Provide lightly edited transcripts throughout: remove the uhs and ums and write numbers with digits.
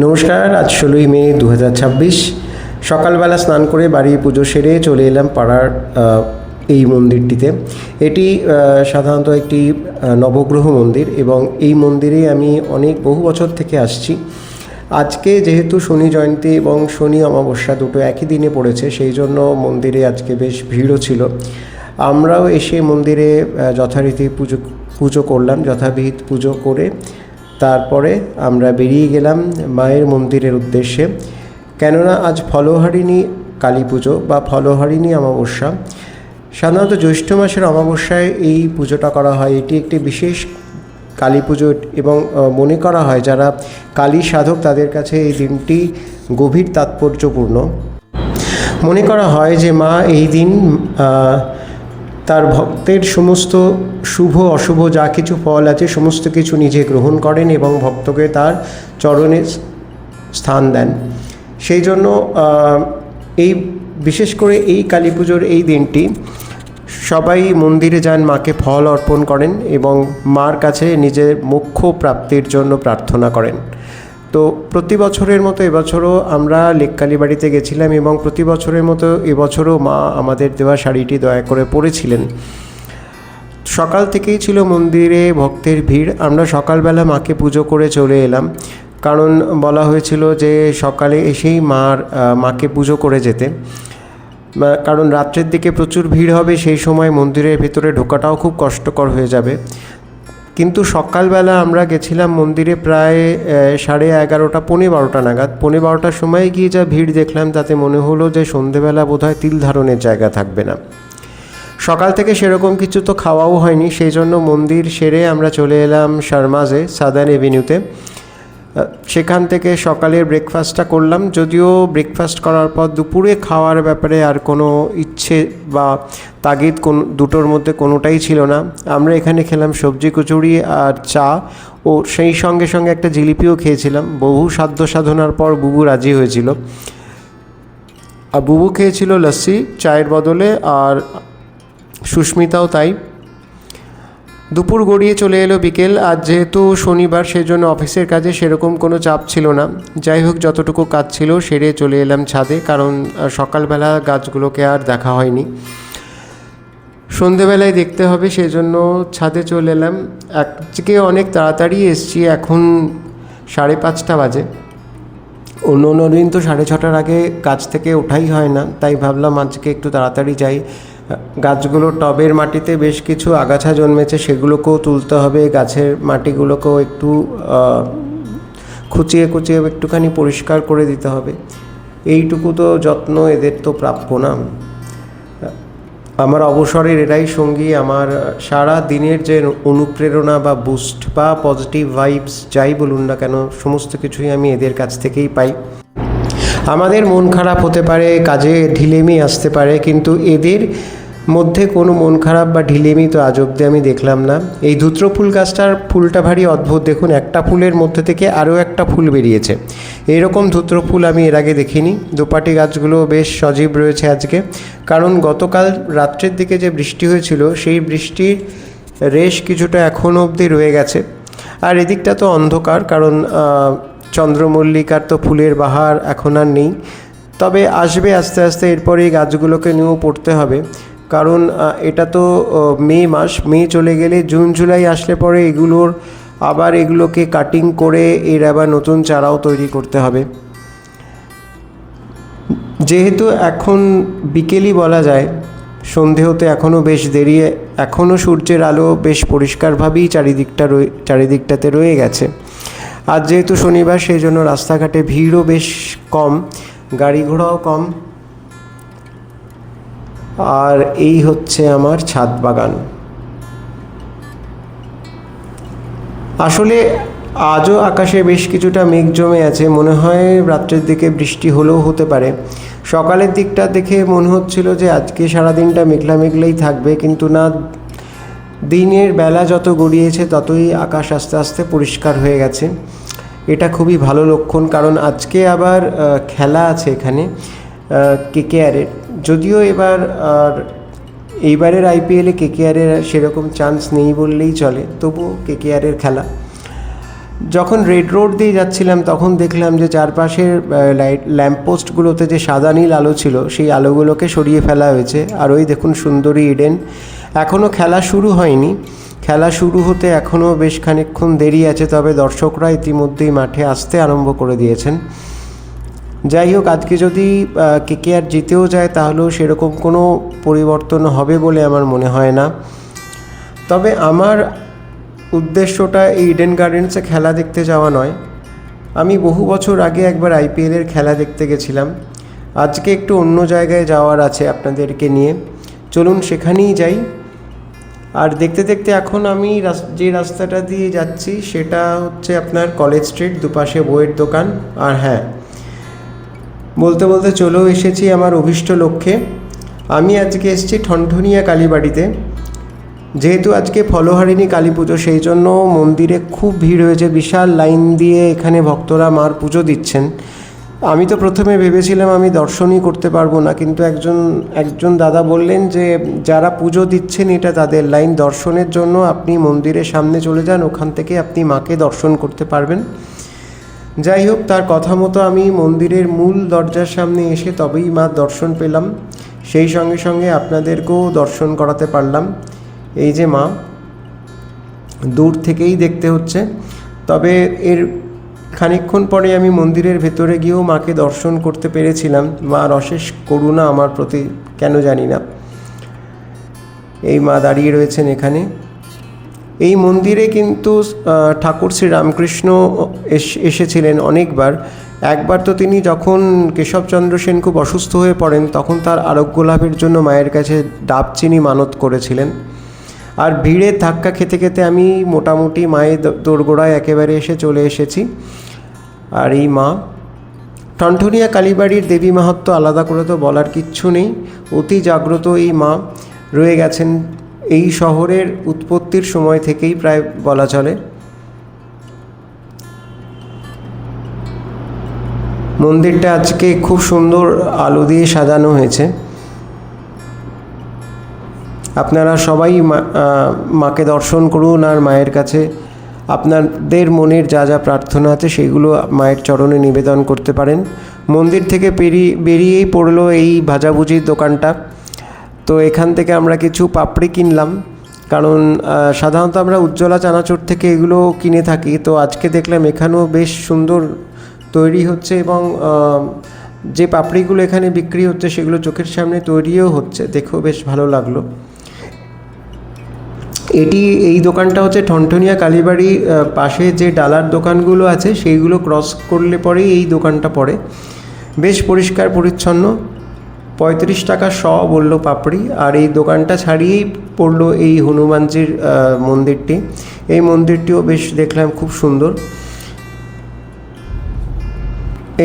নমস্কার। আজ 16ই মে 2026 সকালবেলা স্নান করে বাড়ি পুজো সেরে চলে এলাম পাড়ার এই মন্দিরটিতে। এটি সাধারণত একটি নবগ্রহ মন্দির এবং এই মন্দিরে আমি বহু বছর থেকে আসছি। আজকে যেহেতু শনি জয়ন্তী এবং শনি অমাবস্যা দুটো একই দিনে পড়েছে, সেই জন্য মন্দিরে আজকে বেশ ভিড়ও ছিল। আমরাও এসে মন্দিরে যথারীতি পুজো করলাম। যথাবিহিত পুজো করে তারপরে আমরা বেরিয়ে গেলাম মায়ের মন্দিরের উদ্দেশ্যে। কেননা আজ ফলহারিণী কালী পুজো বা ফলহারিণী অমাবস্যা। সাধারণত জ্যৈষ্ঠ মাসের অমাবস্যায় এই পুজোটা করা হয়। এটি একটি বিশেষ কালী পুজো এবং মনে করা হয় যারা কালী সাধক তাদের কাছে এই দিনটি গভীর তাৎপর্যপূর্ণ। মনে করা হয় যে মা এই দিন তার ভক্তের সমস্ত শুভ অশুভ যা কিছু ফল আছে সমস্ত কিছু নিজে গ্রহণ করেন এবং ভক্তকে তার চরণে স্থান দেন। সেই জন্য এই বিশেষ করে এই কালী পুজোর এই দিনটি সবাই মন্দিরে যান, মাকে ফল অর্পণ করেন এবং মার কাছে নিজের মোক্ষ প্রাপ্তির জন্য প্রার্থনা করেন। তো প্রতি বছরের মতো এবছরও আমরা লেককালী বাড়িতে গেছিলাম এবং প্রতি বছরের মতো এবছরও মা আমাদের দেওয়া শাড়িটি দয়া করে পরেছিলেন। সকাল থেকেই ছিল মন্দিরে ভক্তের ভিড়। আমরা সকালবেলা মাকে পুজো করে চলে এলাম, কারণ বলা হয়েছিল যে সকালে এসেই মাকে পুজো করে যেতে, কারণ রাত্রের দিকে প্রচুর ভিড় হবে, সেই সময় মন্দিরের ভেতরে ঢোকাটাও খুব কষ্টকর হয়ে যাবে। কিন্তু সকালবেলা আমরা গেছিলাম মন্দিরে প্রায় 11:30 পৌনে 12টা নাগাদ। পৌনে 12টার সময় গিয়ে যা ভিড় দেখলাম তাতে মনে হলো যে সন্ধেবেলা বোধহয় তিল ধারণের জায়গা থাকবে না। সকাল থেকে সেরকম কিছু তো খাওয়াও হয়নি, সেই জন্য মন্দির সেরে আমরা চলে এলাম শারমাজে, সাদার্ন এভিনিউতে। সেখান থেকে সকালের ব্রেকফাস্টটা করলাম। যদিও ব্রেকফাস্ট করার পর দুপুরে খাওয়ার ব্যাপারে আর কোনো ইচ্ছে বা তাগিদ দুটোর মধ্যে কোনোটাই ছিল না। আমরা এখানে খেলাম সবজি কচুরি আর চা, ও সেই সঙ্গে সঙ্গে একটা জিলিপিও খেয়েছিলাম। বহু সাধ্য সাধনার পর বুবু রাজি হয়েছিল, আর বুবু খেয়েছিল লস্যি চায়ের বদলে, আর সুস্মিতাও তাই। দুপুর গড়িয়ে চলে এলো বিকেল। আজ যেহেতু শনিবার সেই জন্য অফিসের কাজে সেরকম কোনো চাপ ছিল না। যাই হোক, যতটুকু কাজ ছিল সেরে চলে এলাম ছাদে, কারণ সকালবেলা গাছগুলোকে আর দেখা হয়নি, সন্ধেবেলায় দেখতে হবে, সেই জন্য ছাদে চলে এলাম। আজকে অনেক তাড়াতাড়ি এসছি, এখন 5:30 বাজে। অন্য দিন তো 6:30টার আগে কাজ থেকে ওঠাই হয় না, তাই ভাবলাম আজকে একটু তাড়াতাড়ি যাই। গাছগুলোর টবের মাটিতে বেশ কিছু আগাছা জন্মেছে, সেগুলোকেও তুলতে হবে। গাছের মাটিগুলোকেও একটু খুঁচিয়ে একটুখানি পরিষ্কার করে দিতে হবে। এইটুকু তো যত্ন এদের তো প্রাপ্য না। আমার অবসরের এরাই সঙ্গী। আমার সারা দিনের যে অনুপ্রেরণা বা বুস্ট বা পজিটিভ ভাইবস যাই বলুন না কেন, সমস্ত কিছুই আমি এদের কাছ থেকেই পাই। আমাদের মন খারাপ হতে পারে, কাজে ঢিলেমি আসতে পারে, কিন্তু এদের মধ্যে কোনো মন খারাপ বা ঢিলেমি তো আজ অবধি আমি দেখলাম না। এই ধূত্র ফুল গাছটার ফুলটা ভারী অদ্ভুত। দেখুন, একটা ফুলের মধ্যে থেকে আরও একটা ফুল বেরিয়েছে। এইরকম ধূত্র ফুল আমি এর আগে দেখিনি। দোপাটি গাছগুলো বেশ সজীব রয়েছে আজকে, কারণ গতকাল রাত্রের দিকে যে বৃষ্টি হয়েছিল সেই বৃষ্টির রেশ কিছুটা এখনও অবধি রয়ে গেছে। আর এদিকটা তো অন্ধকার, কারণ চন্দ্রমল্লিকার তো ফুলের বাহার এখন আর নেই, তবে আসবে আস্তে আস্তে। এরপরে এই গাছগুলোকে নিয়েও পড়তে হবে, কারণ এটা তো মে মাস। মে চলে গেলে জুন জুলাই আসলে পরে এগুলোকে কাটিং করে এর আবার নতুন চারাও তৈরি করতে হবে। যেহেতু এখন বিকেলই বলা যায়, সন্ধে হতে এখনও বেশ দেরি, এখনও সূর্যের আলো বেশ পরিষ্কারভাবেই চারিদিকটাতে রয়ে গেছে। আজ যেহেতু শনিবার সেই জন্য রাস্তাঘাটে ভিড়ও বেশ কম, গাড়ি ঘোড়াও কম। আর এই হচ্ছে আমার ছাদ বাগান। আসলে আজও আকাশে বেশ কিছুটা মেঘ জমে আছে, মনে হয় রাত্রের দিকে বৃষ্টি হলেও হতে পারে। সকালের দিকটা দেখে মনে হচ্ছিল যে আজকে সারাদিনটা মেঘলা মেঘলাই থাকবে, কিন্তু না, দিনের বেলা যত গড়িয়েছে ততই আকাশ আস্তে আস্তে পরিষ্কার হয়ে গেছে। এটা খুবই ভালো লক্ষণ, কারণ আজকে আবার খেলা আছে এখানে কেকেআরের। যদিও এইবারের আইপিএলে কেকেআরের সেরকম চান্স নেই বললেই চলে, তবু কেকেআরের খেলা। যখন রেড রোড দিয়ে যাচ্ছিলাম তখন দেখলাম যে চারপাশের ল্যাম্পপোস্টগুলোতে যে সাদা নীল আলো ছিল সেই আলোগুলোকে সরিয়ে ফেলা হয়েছে। আর ওই দেখুন সুন্দরী ইডেন। এখনও খেলা শুরু হয়নি, খেলা শুরু হতে এখনও বেশ খানিকক্ষণ দেরি আছে, তবে দর্শকরা ইতিমধ্যেই মাঠে আসতে আরম্ভ করে দিয়েছেন। যাই হোক, আজকে যদি কেকেআর জিতেও যায় তাহলেও সেরকম কোনো পরিবর্তন হবে বলে আমার মনে হয় না। তবে আমার উদ্দেশ্যটা এই ইডেন গার্ডেন্সে খেলা দেখতে যাওয়া নয়। আমি বহু বছর আগে একবার আইপিএলের খেলা দেখতে গেছিলাম। আজকে একটু অন্য জায়গায় যাওয়ার আছে আপনাদেরকে নিয়ে, চলুন সেখানেই যাই। আর দেখতে দেখতে এখন আমি যে রাস্তাটা দিয়ে যাচ্ছি সেটা হচ্ছে আপনার কলেজ স্ট্রিট, দুপাশে বইয়ের দোকান। আর হ্যাঁ, বলতে বলতে চলেও এসেছি আমার অভীষ্ট লক্ষ্যে। আমি আজকে এসেছি ঠনঠনিয়া কালীবাড়িতে। যেহেতু আজকে ফলহারিণী কালী পুজো, সেই জন্য মন্দিরে খুব ভিড় হয়েছে, বিশাল লাইন দিয়ে এখানে ভক্তরা মার পুজো দিচ্ছেন। আমি তো প্রথমে ভেবেছিলাম আমি দর্শনই করতে পারবো না, কিন্তু একজন দাদা বললেন যে যারা পুজো দিচ্ছেন এটা তাদের লাইন, দর্শনের জন্য আপনি মন্দিরের সামনে চলে যান, ওখান থেকে আপনি মাকে দর্শন করতে পারবেন। যাই হোক, তার কথা মতো আমি মন্দিরের মূল দরজার সামনে এসে তবেই মার দর্শন পেলাম। সেই সঙ্গে সঙ্গে আপনাদেরকেও দর্শন করাতে পারলাম। এই যে মা, দূর থেকেই দেখতে হচ্ছে। তবে এর খানিকক্ষণ পরে আমি মন্দিরের ভেতরে গিয়েও মাকে দর্শন করতে পেরেছিলাম। মার অশেষ করুণা আমার প্রতি, কেন জানি না। এই মা দাঁড়িয়ে রয়েছেন এখানে। এই মন্দিরে কিন্তু ঠাকুর শ্রী রামকৃষ্ণ এসেছিলেন অনেকবার। একবার তো তিনি যখন কেশবচন্দ্র সেন খুব অসুস্থ হয়ে পড়েন তখন তার আরোগ্য লাভের জন্য মায়ের কাছে ডাব চিনি মানত করেছিলেন। আর ভিড়ে ধাক্কা খেতে খেতে আমি মোটামুটি মায়ের দোরগোড়ায় একেবারে এসে চলে এসেছি। আর এই মা, ঠনঠনিয়া কালীবাড়ির দেবী মাহাত্ম্য আলাদা করে তো বলার কিচ্ছু নেই। অতি জাগ্রত এই মা রয়ে গেছেন এই শহরের উৎপত্তির সময় থেকেই প্রায় বলা চলে। মন্দিরটা আজকে খুব সুন্দর আলো দিয়ে সাজানো হয়েছে। আপনারা সবাই মাকে দর্শন করুন আর মায়ের কাছে আপনাদের মনের যা যা প্রার্থনা আছে সেইগুলো মায়ের চরণে নিবেদন করতে পারেন। মন্দির থেকে বেরিয়েই পড়লো এই ভাজাভুজির দোকানটা। তো এখান থেকে আমরা কিছু পাপড়ি কিনলাম, কারণ সাধারণত আমরা উজ্জ্বলা চানাচুর থেকে এগুলো কিনে থাকি। তো আজকে দেখলাম এখানেও বেশ সুন্দর তৈরি হচ্ছে, এবং যে পাপড়িগুলো এখানে বিক্রি হচ্ছে সেগুলো চোখের সামনে তৈরিও হচ্ছে, দেখেও বেশ ভালো লাগলো। এই দোকানটা হচ্ছে ঠনঠনিয়া কালীবাড়ি পাশে যে ডালার দোকানগুলো আছে সেইগুলো ক্রস করলে পরেই এই দোকানটা পড়ে। বেশ পরিষ্কার পরিচ্ছন্ন। 35 টাকা বললো পাপড়ি। আর এই দোকানটা ছাড়িয়েই পড়লো এই হনুমানজির মন্দিরটি। এই মন্দিরটিও বেশ দেখলাম খুব সুন্দর।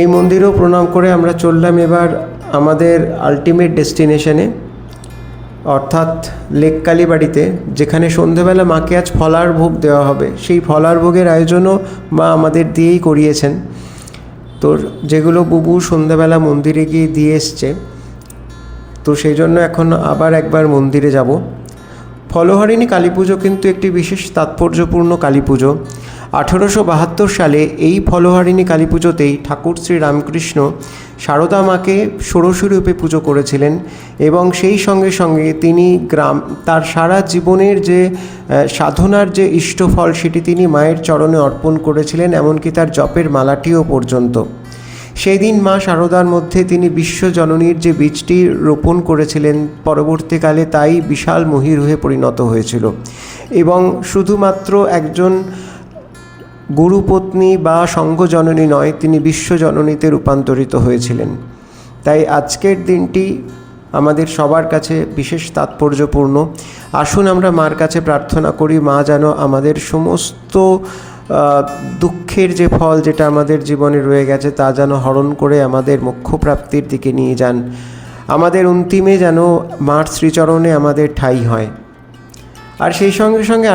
এই মন্দিরেও প্রণাম করে আমরা চললাম এবার আমাদের আলটিমেট ডেস্টিনেশনে, অর্থাৎ লেক কালীবাড়িতে, যেখানে সন্ধেবেলা মাকে আজ ফলার ভোগ দেওয়া হবে। সেই ফলার ভোগের আয়োজনও মা আমাদের দিয়েই করিয়েছেন। তো যেগুলো বুবু সন্ধেবেলা মন্দিরে গিয়ে দিয়ে এসছে, তো সেই জন্য এখন আবার একবার মন্দিরে যাব। ফলহারিণী কালী পুজো কিন্তু একটি বিশেষ তাৎপর্যপূর্ণ কালী পুজো। 1872 সালে এই ফলহারিণী কালী পুজোতেই ঠাকুর শ্রী রামকৃষ্ণ সারদা মাকে ষোড়শী রূপে পুজো করেছিলেন, এবং সেই সঙ্গে সঙ্গে তিনি তার সারা জীবনের যে সাধনার যে ইষ্টফল সেটি তিনি মায়ের চরণে অর্পণ করেছিলেন, এমনকি তার জপের মালাটিও পর্যন্ত। সেই দিন মা সারদার মধ্যে তিনি বিশ্বজননীর যে বীজটি রোপণ করেছিলেন, পরবর্তীকালে তাই বিশাল মহীরুহে পরিণত হয়েছিল, এবং শুধুমাত্র একজন গুরুপত্নী বা সঙ্ঘজননী নয়, তিনি বিশ্বজননীতে রূপান্তরিত হয়েছিলেন। তাই আজকের দিনটি আমাদের সবার কাছে বিশেষ তাৎপর্যপূর্ণ। আসুন আমরা মার কাছে প্রার্থনা করি, মা যেন আমাদের সমস্ত দুঃখের যে ফল যেটা আমাদের জীবনে রয়ে গেছে তা যেন হরণ করে আমাদের মোক্ষপ্রাপ্তির দিকে নিয়ে যান। আমাদের অন্তিমে যেন মার শ্রীচরণে আমাদের ঠাঁই হয়। আর সেই সঙ্গে সঙ্গে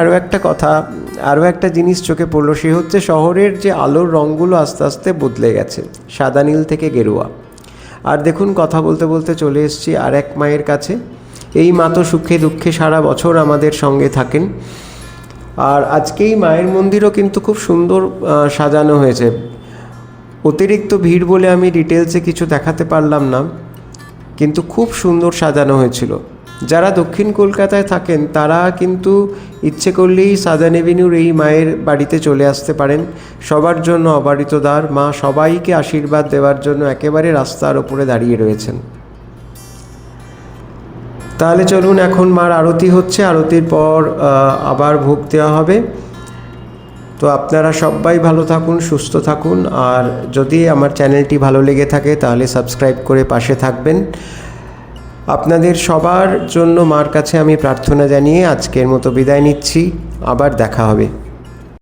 আরও একটা জিনিস চোখে পড়লো, সে হচ্ছে শহরের যে আলোর রঙগুলো আস্তে আস্তে বদলে গেছে, সাদা নীল থেকে গেরুয়া। আর দেখুন, কথা বলতে বলতে চলে এসেছি আর এক মায়ের কাছে। এই মা তো সুখে দুঃখে সারা বছর আমাদের সঙ্গে থাকেন। আর আজকেই মায়ের মন্দিরও কিন্তু খুব সুন্দর সাজানো হয়েছে। অতিরিক্ত ভিড় বলে আমি ডিটেলসে কিছু দেখাতে পারলাম না, কিন্তু খুব সুন্দর সাজানো হয়েছিল। যারা দক্ষিণ কলকাতায় থাকেন তারা কিন্তু ইচ্ছে করলেই সাদার্ন এভিনিউর এই মায়ের বাড়িতে চলে আসতে পারেন। সবার জন্য অবারিত দ্বার, মা সবাইকে আশীর্বাদ দেওয়ার জন্য একেবারে রাস্তার ওপরে দাঁড়িয়ে রয়েছেন। তাহলে চলুন, এখন মার আরতি হচ্ছে, আরতির পর আবার ভোগ দেওয়া হবে। তো আপনারা সবাই ভালো থাকুন, সুস্থ থাকুন, আর যদি আমার চ্যানেলটি ভালো লেগে থাকে তাহলে সাবস্ক্রাইব করে পাশে থাকবেন। আপনাদের সবার জন্য মার কাছে আমি প্রার্থনা জানিয়ে আজকের মতো বিদায় নিচ্ছি। আবার দেখা হবে।